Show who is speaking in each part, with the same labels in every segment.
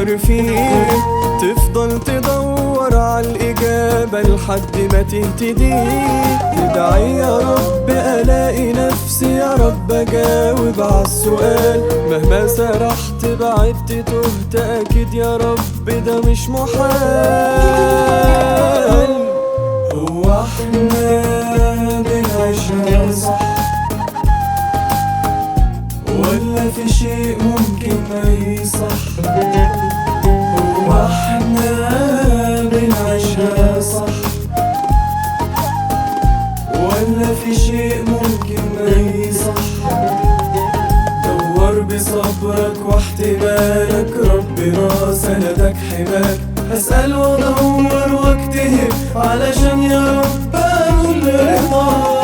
Speaker 1: تفكر فيه، تفضل تدور على الإجابة لحد ما تهتدي. تدعي يا رب ألاقي نفسي، يا رب أجاوب عالسؤال. مهما سرحت بعدت تهت أكيد يا رب ده مش محال. هو احنا بنعيشها صح ولا في شيء ممكن ما يصح؟ هو احنا بنعيشها صح ولا في شيء ممكن ما يصح؟ دور بصبرك واحتمالك، ربنا سندك حماك. اسأل وادور واجتهد علشان يا رب اقول رضاك.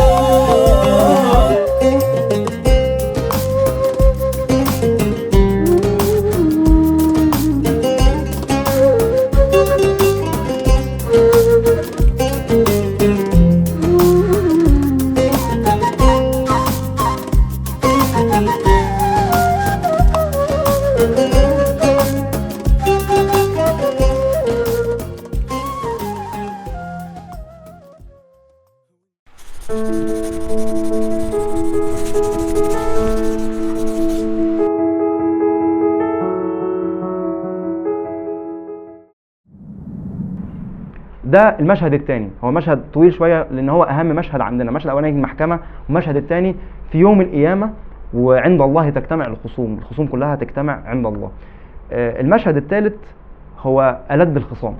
Speaker 2: ده المشهد الثاني، هو مشهد طويل شويه لان هو اهم مشهد عندنا. المشهد الاولاني المحكمه، والمشهد الثاني في يوم القيامه وعند الله تجتمع الخصوم كلها تجتمع عند الله. المشهد الثالث هو ألد الخصام.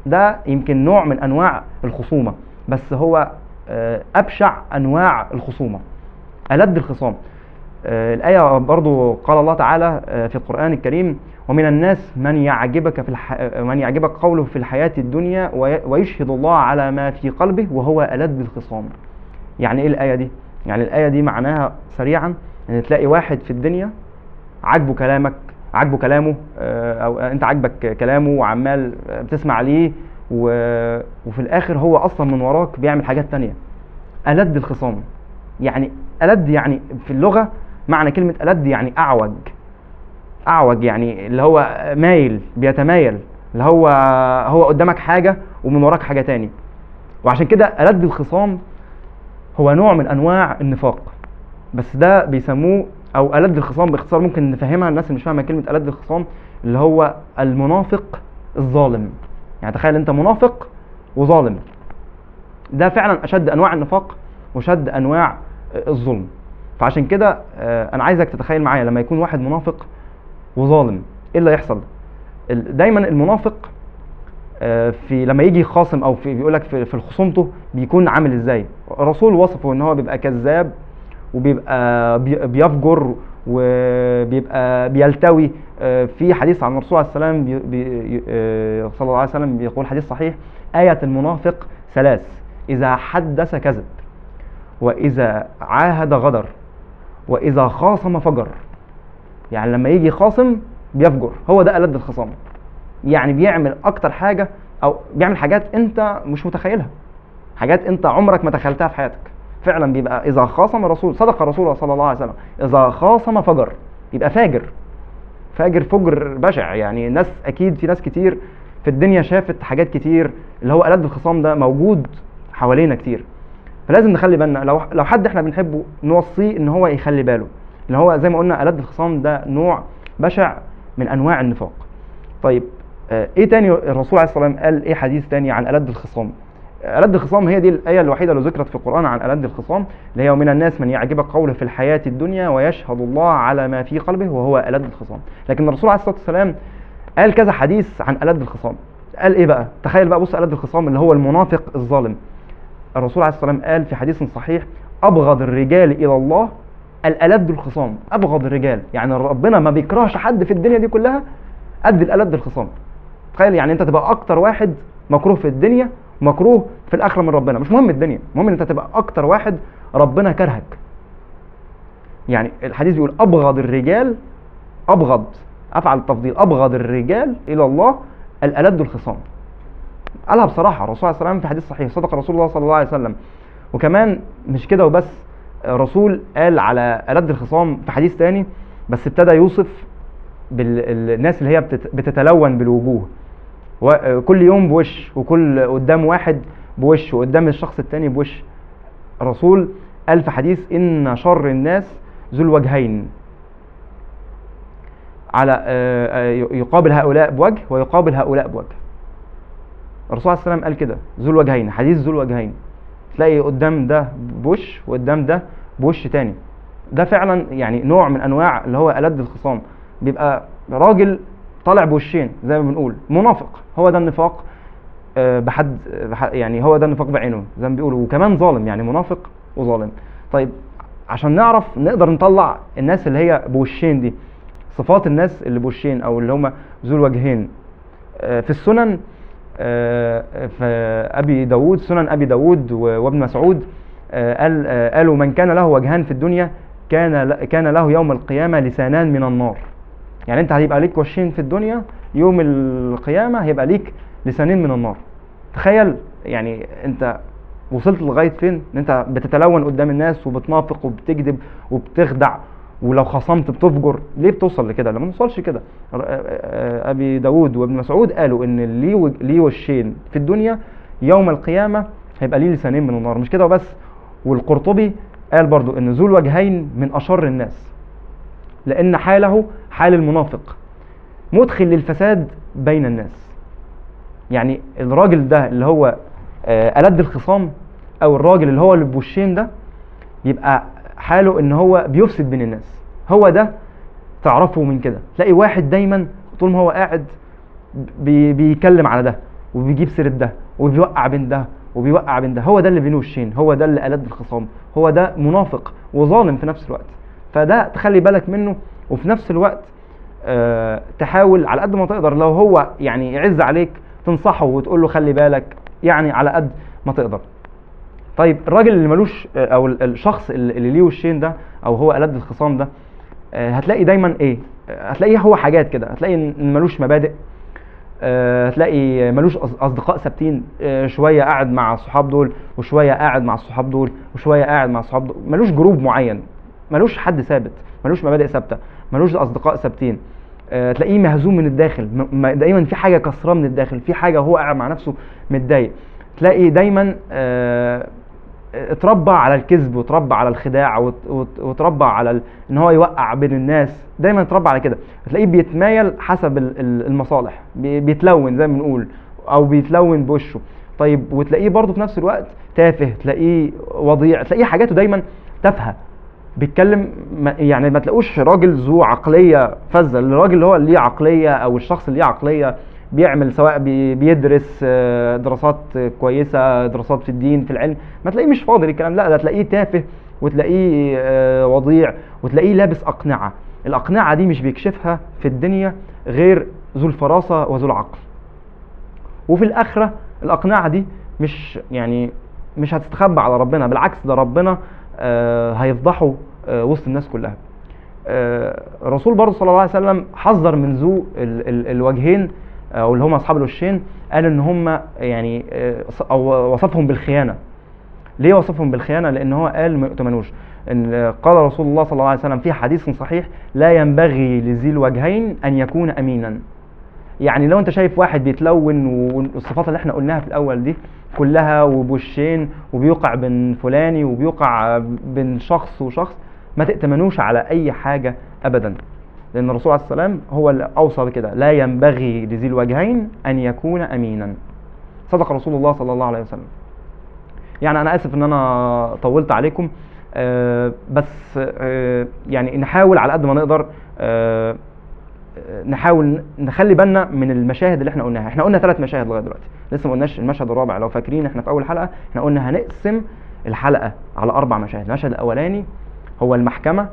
Speaker 2: ده يمكن نوع من انواع الخصومه، بس هو ابشع انواع الخصومه، ألد الخصام. الآية برضو قال الله تعالى في القرآن الكريم: ومن الناس من يعجبك قوله في الحياة الدنيا ويشهد الله على ما في قلبه وهو ألد الخصام. يعني ايه الآية دي؟ يعني الآية دي معناها سريعا ان تلاقي واحد في الدنيا عجبه كلامه، او انت عجبك كلامه وعمال بتسمع ليه، وفي الاخر هو اصلا من وراك بيعمل حاجات تانية. ألد الخصام يعني ألد، يعني في اللغة معنى كلمة ألد يعني أعوج، يعني اللي هو مايل، بيتمايل، اللي هو قدامك حاجة ومن وراك حاجة تاني. وعشان كده ألد الخصام هو نوع من أنواع النفاق، بس ده بيسموه، أو ألد الخصام باختصار ممكن نفهمها الناس اللي مش فاهمة كلمة ألد الخصام، اللي هو المنافق الظالم. يعني تخيل أنت منافق وظالم، ده فعلا أشد أنواع النفاق وشد أنواع الظلم. فعشان كده انا عايزك تتخيل معايا لما يكون واحد منافق وظالم ايه اللي يحصل. دايما المنافق في لما يجي خاصم او بيقولك في خصومته بيكون عامل ازاي. الرسول وصفه ان هو بيبقى كذاب وبيبقى بيفجر وبيبقى بيلتوي. في حديث عن الرسول عليه السلام صلى الله عليه وسلم بيقول حديث صحيح: آية المنافق ثلاث: إذا حدث كذب، وإذا عاهد غدر، وإذا خاصم فجر. يعني لما يجي خاصم بيفجر، هو ده ألد الخصام. يعني بيعمل أكتر حاجة، أو بيعمل حاجات أنت مش متخيلها، حاجات أنت عمرك ما تخيلتها في حياتك. فعلا بيبقى إذا خاصم الرسول، صدق الرسول صلى الله عليه وسلم، إذا خاصم فجر، يبقى فجر بشع. يعني ناس أكيد في ناس كتير في الدنيا شافت حاجات كتير، اللي هو ألد الخصام ده موجود حوالينا كتير. فلازم نخلي بالنا، لو حد احنا بنحبه نوصيه ان هو يخلي باله، ان هو زي ما قلنا ألد الخصام ده نوع بشع من انواع النفاق. طيب ايه تاني الرسول عليه الصلاه والسلام قال؟ ايه حديث تاني عن ألد الخصام؟ ألد الخصام هي دي الآية الوحيدة اللي ذكرت في القرآن عن ألد الخصام، اللي هي: ومن الناس من يعجبك قوله في الحياة الدنيا ويشهد الله على ما في قلبه وهو ألد الخصام. لكن الرسول عليه الصلاة والسلام قال كذا حديث عن ألد الخصام. قال ايه بقى؟ تخيل بقى، بص، ألد الخصام اللي هو المنافق الظالم. الرسول عليه الصلاة والسلام قال في حديث صحيح: أبغض الرجال إلى الله الألد الخصام. أبغض الرجال، يعني ربنا ما بيكرهش حد في الدنيا دي كلها قد الألد الخصام. تخيل يعني انت تبقى اكتر واحد مكروه في الدنيا ومكروه في الاخره من ربنا. مش مهم الدنيا، المهم ان انت تبقى اكتر واحد ربنا كرهك. يعني الحديث بيقول: ابغض الرجال، ابغض، افعل التفضيل، ابغض الرجال الى الله الألد الخصام. قالها بصراحه الرسول عليه الصلاه والسلام في حديث صحيح، صدق رسول الله صلى الله عليه وسلم. وكمان مش كده وبس، الرسول قال على ألد الخصام في حديث تاني، بس ابتدى يوصف بالناس اللي هي بتتلون بالوجوه، وكل يوم بوش، وكل قدام واحد بوش، وقدام الشخص التاني بوش. الرسول قال في حديث إن شر الناس ذو الوجهين، على يقابل هؤلاء بوجه ويقابل هؤلاء بوجه. الرسول عليه السلام قال كده، ذو الوجهين، حديث ذو الوجهين، تلاقي قدام ده بوش وقدام ده بوش تاني. ده فعلا يعني نوع من انواع اللي هو ألد الخصام، بيبقى راجل طالع بوشين زي ما بنقول، منافق. هو ده النفاق بحد يعني هو ده النفاق بعينه زي ما بيقولوا، وكمان ظالم، يعني منافق وظالم. طيب عشان نعرف نقدر نطلع الناس اللي هي بوشين دي، صفات الناس اللي بوشين او اللي هم ذو الوجهين، في السنن في ابي داود، سنن ابي داود وابن مسعود قالوا من كان له وجهان في الدنيا كان له يوم القيامة لسانان من النار. يعني انت هيبقى ليك وشين في الدنيا، يوم القيامة هيبقى ليك لسانين من النار. تخيل يعني انت وصلت لغاية فين، ان انت بتتلون قدام الناس وبتنافق وبتكذب وبتخدع، ولو خصمت بتفجر. ليه بتوصل لكده؟ لما نوصلش كده. ابي داود وابن مسعود قالوا ان ليه وشين في الدنيا، يوم القيامة هيبقى ليه لسانين من النار. مش كده وبس، والقرطبي قال برضو ان ذو الوجهين من اشر الناس، لان حاله حال المنافق مدخل للفساد بين الناس. يعني الراجل ده اللي هو ألد الخصام، او الراجل اللي هو اللي بوشين ده، يبقى حاله ان هو بيفسد بين الناس. هو ده تعرفه من كده، تلاقي واحد دايما طول ما هو قاعد بيكلم على ده وبيجيب سيرة ده وبيوقع بين ده وبيوقع بين ده. هو ده اللي بين وشين، هو ده اللي ألد الخصام، هو ده منافق وظالم في نفس الوقت. فده تخلي بالك منه، وفي نفس الوقت تحاول على قد ما تقدر لو هو يعني يعز عليك تنصحه وتقول له خلي بالك، يعني على قد ما تقدر. طيب الراجل اللي ملوش او الشخص اللي ليه وشين ده او هو ألد الخصام ده، هتلاقي دايما ايه؟ هتلاقيه هو حاجات كده، هتلاقي ان ملوش مبادئ، هتلاقي ملوش اصدقاء ثابتين، شويه قاعد مع الصحاب دول وشويه قاعد مع الصحاب دول وشويه قاعد مع الصحاب دول. ملوش جروب معين، ملوش حد ثابت، ملوش مبادئ ثابته، ملوش اصدقاء ثابتين. تلاقيه مهزوم من الداخل، دايما في حاجه كسراه من الداخل، في حاجه هو قاعد مع نفسه متضايق. تلاقي دايما اتربى على الكذب وتربى على الخداع وتربى على ان هو يوقع بين الناس، دايما اتربى على كده. تلاقيه بيتمايل حسب المصالح، بيتلون زي ما بنقول، او بيتلون بوشه. طيب وتلاقيه برضه في نفس الوقت تافه، تلاقيه وضيع، تلاقيه حاجاته دايما تافهه، بيتكلم يعني ما تلاقوش راجل ذو عقليه فذه. الراجل اللي هو اللي ليه عقليه، او الشخص اللي ليه عقليه بيعمل، سواء بيدرس دراسات كويسه، دراسات في الدين في العلم، ما تلاقيه مش فاضي الكلام، لا ده تلاقيه تافه، وتلاقيه وضيع، وتلاقيه لابس اقنعه. الاقنعه دي مش بيكشفها في الدنيا غير ذو الفراسه وذو العقل. وفي الاخره الاقنعه دي مش يعني مش هتستخبى على ربنا، بالعكس ده ربنا هيفضحه وسط الناس كلها. الرسول برضه صلى الله عليه وسلم حذر من ذو الوجهين، او اللي هم اصحاب الوشين، قال ان هم يعني او وصفهم بالخيانه. ليه وصفهم بالخيانه؟ لان هو قال ما يؤتمنوش. ان قال رسول الله صلى الله عليه وسلم في حديث صحيح: لا ينبغي لذي الوجهين ان يكون امينا. يعني لو انت شايف واحد بيتلون والصفات اللي احنا قلناها في الاول دي كلها وبوشين وبيوقع بين فلاني وبيوقع بين شخص وشخص، ما تأتمنوش على اي حاجة ابدا، لان الرسول عليه السلام هو اللي اوصى بكده: لا ينبغي لذي الوجهين ان يكون امينا. صدق رسول الله صلى الله عليه وسلم. يعني انا اسف ان انا طولت عليكم، بس يعني نحاول على قد ما نقدر نحاول نخلي بالنا من المشاهد اللي احنا قلناها. احنا قلنا 3 مشاهد لغايه دلوقتي، لسه ما قلناش المشهد الرابع. لو فاكرين احنا في اول حلقه احنا قلنا هنقسم الحلقه على 4 مشاهد. المشهد الاولاني هو المحكمه،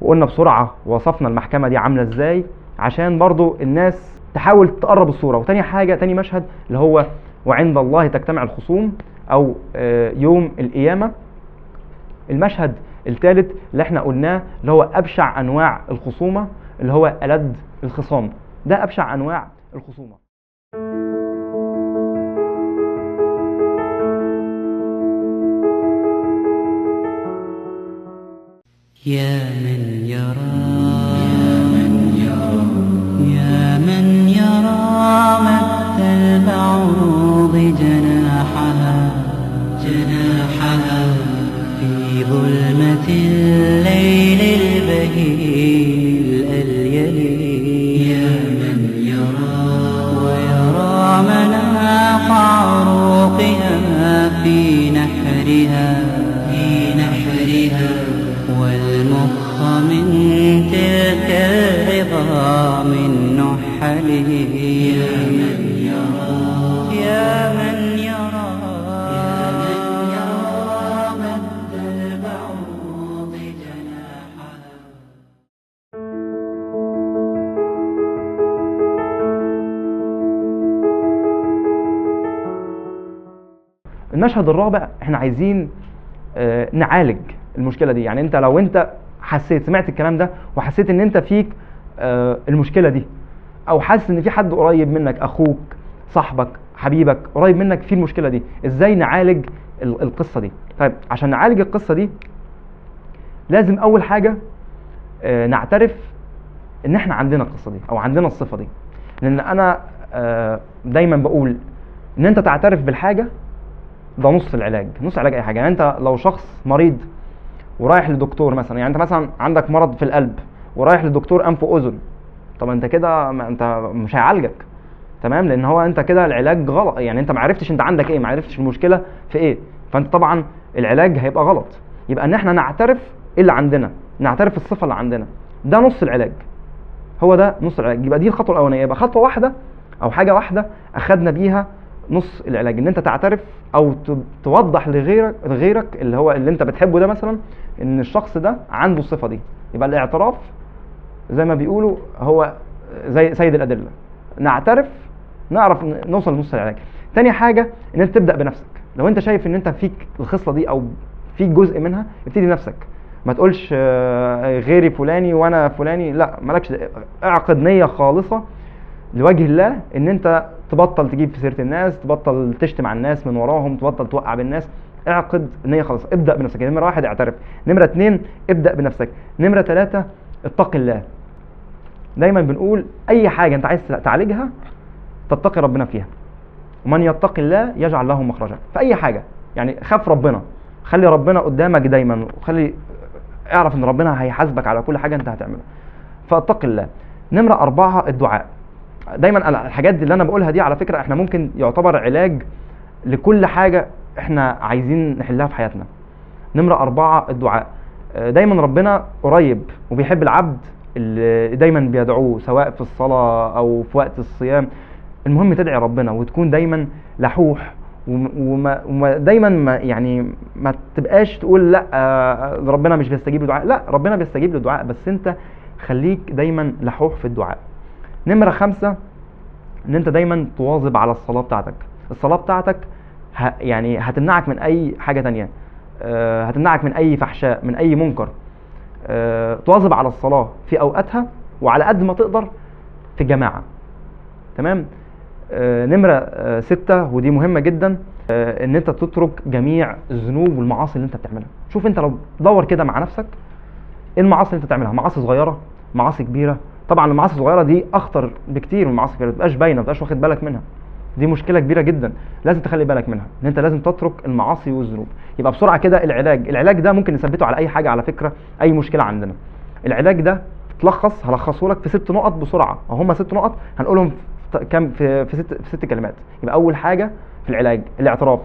Speaker 2: وقلنا بسرعه وصفنا المحكمه دي عامله ازاي عشان برضو الناس تحاول تقرب الصوره. وتاني حاجه، تاني مشهد اللي هو وعند الله تجتمع الخصوم، او يوم القيامه. المشهد الثالث اللي احنا قلناه اللي هو ابشع انواع الخصومه، اللي هو ألد الخصام. ده أبشع أنواع الخصومة.
Speaker 3: يا من يرى جناحها في ظلمة الليل البهيل الأليل. يا من يرى ويرى مناق عروقها في نحرها والمخ من تلك العظام النحل. يا من يرى مد البعوض جناحها.
Speaker 2: المشهد الرابع احنا عايزين نعالج المشكله دي. يعني انت لو انت حسيت سمعت الكلام ده وحسيت ان انت فيك المشكله دي، او حاسس ان في حد قريب منك، اخوك، صاحبك، حبيبك قريب منك في المشكله دي، ازاي نعالج القصه دي؟ طيب عشان نعالج القصه دي لازم اول حاجه نعترف ان احنا عندنا القصه دي او عندنا الصفه دي. لان انا دايما بقول ان انت تعترف بالحاجه ده نص العلاج، نص علاج اي حاجه. يعني انت لو شخص مريض ورايح لدكتور مثلا، يعني انت مثلا عندك مرض في القلب ورايح لدكتور انف واذن، طب انت كده انت مش هيعالجك، تمام؟ لان هو انت كده العلاج غلط، يعني انت ما عرفتش انت عندك ايه، ما عرفتش المشكله في ايه، فانت طبعا العلاج هيبقى غلط. يبقى ان احنا نعترف ايه اللي عندنا، نعترف الصفه اللي عندنا، ده نص العلاج، هو ده نص العلاج. يبقى دي الخطوه الاولانيه، يبقى خطوه واحده او حاجه واحده اخدنا بيها نص العلاج، ان انت تعترف او توضح لغيرك اللي هو اللي انت بتحبه ده مثلا ان الشخص ده عنده الصفه دي. يبقى الاعتراف زي ما بيقولوا هو زي سيد الادله، نعترف نعرف نوصل لنص العلاج. تاني حاجه ان انت تبدا بنفسك. لو انت شايف ان انت فيك الخصله دي او فيك جزء منها، ابتدي بنفسك، ما تقولش غيري فلاني وانا فلاني، لا مالكش. اعقد نيه خالصه لوجه الله ان انت تبطل تجيب في سيره الناس، تبطل تشتم عن الناس من وراهم، تبطل توقع بالناس. اعقد نيه خالص، ابدا بنفسك. يعني نمره 1 اعترف، نمره 2 ابدا بنفسك، نمره 3 اتق الله. دايما بنقول اي حاجه انت عايز تعالجها تتقي ربنا فيها، ومن يتقي الله يجعل له مخرجا. في اي حاجه يعني خاف ربنا، خلي ربنا قدامك دايما، وخلي اعرف ان ربنا هيحاسبك على كل حاجه انت هتعملها، فاتق الله. نمره 4 الدعاء. دايما الحاجات دي اللي انا بقولها دي على فكره احنا ممكن يعتبر علاج لكل حاجه احنا عايزين نحلها في حياتنا. نمره 4 الدعاء. دايما ربنا قريب وبيحب العبد اللي دايما بيدعوه، سواء في الصلاه او في وقت الصيام. المهم تدعي ربنا وتكون دايما لحوح، ودايما ما تبقاش تقول لا ربنا مش بيستجيب للدعاء. لا، ربنا بيستجيب للدعاء، بس انت خليك دايما لحوح في الدعاء. نمرة 5 ان انت دايما تواظب على الصلاة بتاعتك. الصلاة بتاعتك يعني هتمنعك من اي حاجة تانية، هتمنعك من اي فحشاء، من اي منكر. تواظب على الصلاة في اوقاتها وعلى قد ما تقدر في جماعة، تمام؟ نمرة 6 ودي مهمة جدا، ان انت تترك جميع الذنوب والمعاصي اللي انت بتعملها. شوف انت لو دور كده مع نفسك ايه المعاصي اللي انت بتعملها، معاصي صغيرة، معاصي كبيرة. طبعا المعاصي الصغيرة دي اخطر بكتير من المعاصي الكبيرة، ما تبقاش باينة، ما تبقاش واخد بالك منها، دي مشكلة كبيرة جدا لازم تخلي بالك منها، ان انت لازم تترك المعاصي والذنوب. يبقى بسرعة كده العلاج ده ممكن نثبته على اي حاجة على فكرة، اي مشكلة عندنا. العلاج ده هلخصه لك في 6 نقط بسرعة، هم 6 نقط هنقولهم كم في 6 كلمات. يبقى اول حاجة في العلاج الاعتراف،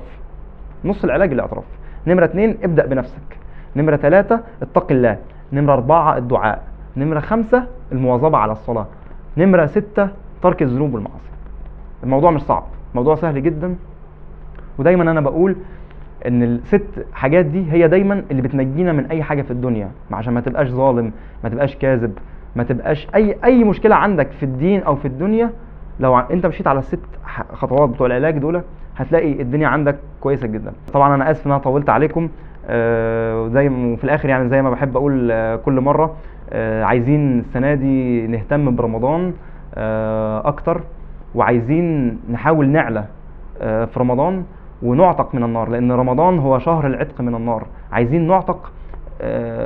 Speaker 2: نص العلاج الاعتراف. نمرة 2 ابدأ بنفسك. نمرة 3 اتق الله. نمرة 4 الدعاء. نمرة 5 المواظبة على الصلاة. نمرة 6 ترك الذنوب والمعاصي. الموضوع مش صعب، الموضوع سهل جدا. ودايما انا بقول ان ال6 حاجات دي هي دايما اللي بتنجينا من اي حاجة في الدنيا، عشان ما تبقاش ظالم، ما تبقاش كاذب، ما تبقاش اي مشكلة عندك في الدين او في الدنيا. لو انت مشيت على ال6 خطوات بتوع العلاج دول هتلاقي الدنيا عندك كويسة جدا. طبعا انا اسف ان انا طولت عليكم، وفي الاخر يعني زي ما بحب اقول كل مرة، عايزين السنة دي نهتم برمضان اكتر، وعايزين نحاول نعلى في رمضان ونعتق من النار، لان رمضان هو شهر العتق من النار. عايزين نعتق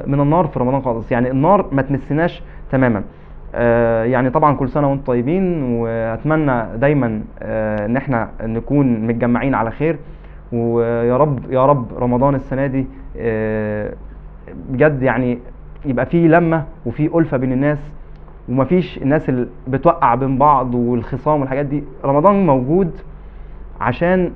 Speaker 2: من النار في رمضان خالص، يعني النار ما تمسناش تماما. يعني طبعا كل سنة وانتم طيبين، واتمنى دايما ان احنا نكون متجمعين على خير، ويا رب يا رب رمضان السنة دي بجد يعني يبقى فيه لمة وفيه ألفة بين الناس، ومفيش الناس اللي بتوقع بين بعض والخصام والحاجات دي. رمضان موجود عشان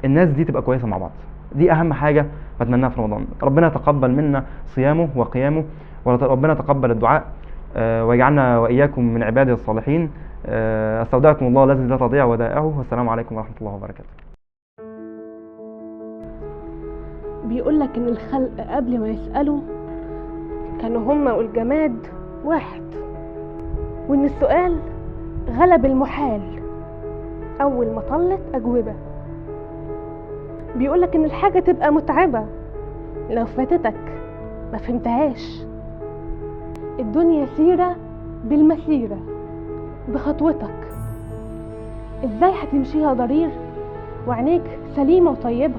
Speaker 2: الناس دي تبقى كويسة مع بعض، دي أهم حاجة بتمناها في رمضان. ربنا يتقبل منا صيامه وقيامه، وربنا يتقبل الدعاء ويجعلنا وإياكم من عباده الصالحين. استودعكم الله الذي لا تضيع ودائعه، والسلام عليكم ورحمة الله وبركاته.
Speaker 4: بيقولك إن الخلق قبل ما يسألوا كانوا هما والجماد واحد، وإن السؤال غلب المحال أول ما طلت أجوبة. بيقولك إن الحاجة تبقى متعبة لو فاتتك ما فهمتهاش. الدنيا سيرة بالمسيرة بخطوتك، إزاي هتمشيها ضرير وعينيك سليمة وطيبة؟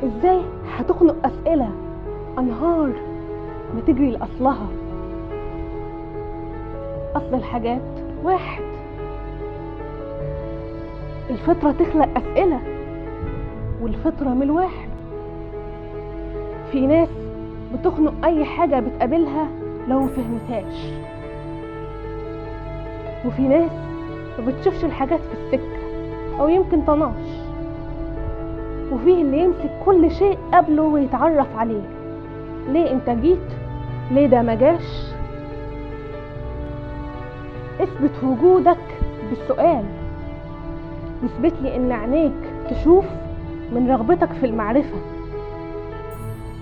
Speaker 4: إزاي هتخنق أسئلة أنهار بتجري لأصلها؟ أصل الحاجات واحد، الفطرة تخلق أسئلة والفطرة من الواحد. في ناس بتخنق أي حاجة بتقابلها لو مفهمتهاش، وفي ناس ما بتشوفش الحاجات في السكة أو يمكن طناش، وفيه اللي يمسك كل شيء قبله ويتعرف عليه. ليه انت جيت؟ ليه ده ما جاش؟ اثبت وجودك بالسؤال، واثبت لي ان عينيك تشوف من رغبتك في المعرفة،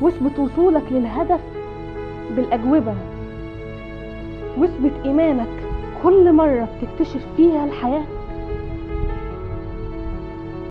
Speaker 4: واثبت وصولك للهدف بالأجوبة، واثبت إيمانك كل مرة بتكتشف فيها الحياة